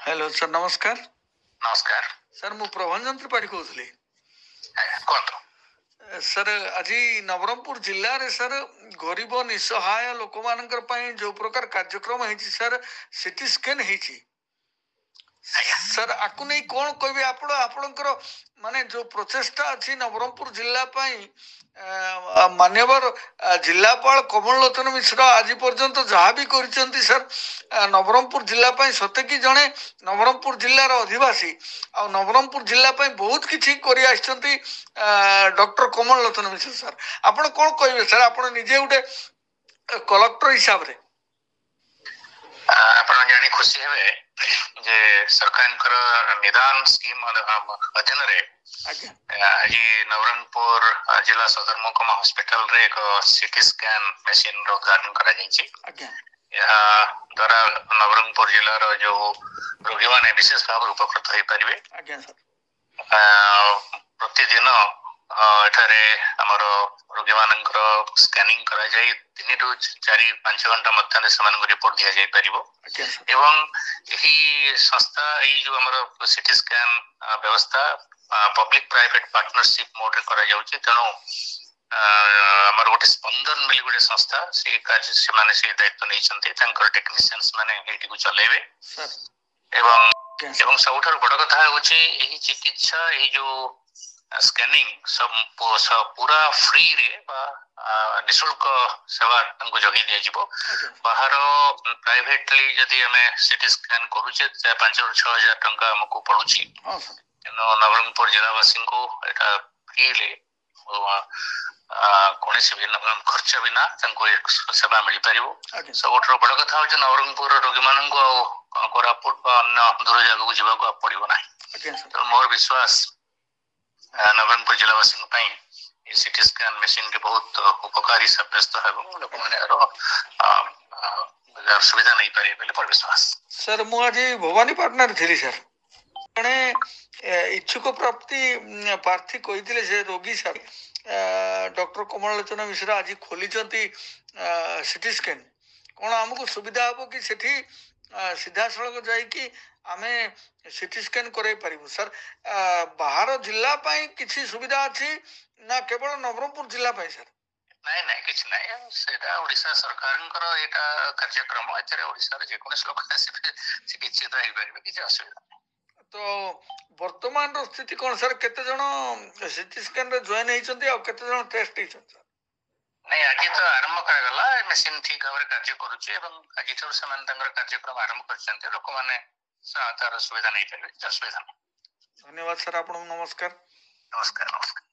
Hello sir नमस्कार। नमस्कार sir मु प्रभंजन त्रिपाठी कहूली। कहतु सर आज नवरंगपुर जिले में सर गरीब निसहाय लोक मान जो प्रकार कार्यक्रम है सर सीटी स्कैन है सर आपको नहीं कौन कह आपणकर माने जो प्रचेषा अच्छी नवरंगपुर जिला मान्यवर जिलापाल कमल लोचन मिश्र आज पर्यंत जहाँ भी कर सर नवरंगपुर जिला सते कि जड़े नवरंगपुर जिलार अधिवासी आ नवरंगपुर जिला बहुत किसी डॉक्टर कमल लोचन मिश्र सर आप कौन कहे सर आप निजे गोटे कलेक्टर हिसाब से जानी खुशी है जे सरकार निदान स्कीम अधीन आज नवरंगपुर जिला सदर महकुमा हॉस्पिटल रे एक सीटी स्कैन मशीन रो उद्घाटन करा जायछि। द्वारा नवरंगपुर जिलार जो रोगी माने विशेष भाव उपकृत हो पारिबे। प्रतिदिन एठारे हमर रोगी मानकर स्कैनिंग करा जाय 3 रु 4-5 घंटा मध्य से रिपोर्ट दिया जाय परिबो एवं यही संस्था ये जो हमर सीटी स्कैन व्यवस्था पब्लिक प्राइवेट पार्टनरशिप मोड रे करा जाउछि। तेणु हमर गोटे स्पंदन मिली गोटे संस्था से कार्य से माने से दायित्व नै छथि तांकर टेक्नीशियंस माने एटी को चलेबे एवं सबुठार बड़ कथा होछि एही चिकित्सा एही जो स्कैनिंग सब पूरा फ्री रे निःशुल्क सेवा हमको जगी दिया जिवो। बाहर प्राइवेटली जदी हमें सीटी स्कैन करूचे 5 ରୁ 6 हजार टंका हमको पड़ुची। नवरंगपुर जिलावासी को एटा फ्री ले कौन से भी खर्च बिना सेवा मिल पार। सब बड़ कथा हो नवरंगपुर रोगी मान कोरापुट अन्य दूर जगह को जावाक पड़ो ना। तो मोर विश्वास नवरंगपुर जिलावासी सीटी स्कैन मशीन के बहुत उपकारी सब्यस्त है लोक सुविधा नहीं पारे मोर विश्वास। सर मुझे भवानी पाटना थी सर जड़े इच्छुक प्राप्ति प्रार्थी कही से रोगी सर डॉक्टर कमल लोचन मिश्र आज खोली सीटी स्कैन कौन आमको सुविधा हम कि सेठी सीधा सड़क जाइकी आमे सीटी स्कैन कराई पारिबु सर बाहर जिला किसी सुविधा अच्छी ना केवल नवरंगपुर जिला सर नहीं नहीं किछ नहीं सेटा ओडिशा सरकारनकर एटा कार्यक्रम एतरे ओडिशा रे जेकोनस लोक चिकित्सित होई परिबे किछ असुविधा नहीं। तो वर्तमान रो स्थिति कोन सर केते जण सीटी स्कैन रे जॉइन हेचंती आ केते जण टेस्ट हेचंती नहीं आज तो आरंभ करागला मशीन ठीक भाव कार्य करुचे एवं आज से कार्यक्रम आरंभ कर लोक मैंने तार सुविधा नहीं पारे असुविधा नहीं। धन्यवाद सर आप नमस्कार। नमस्कार नमस्कार।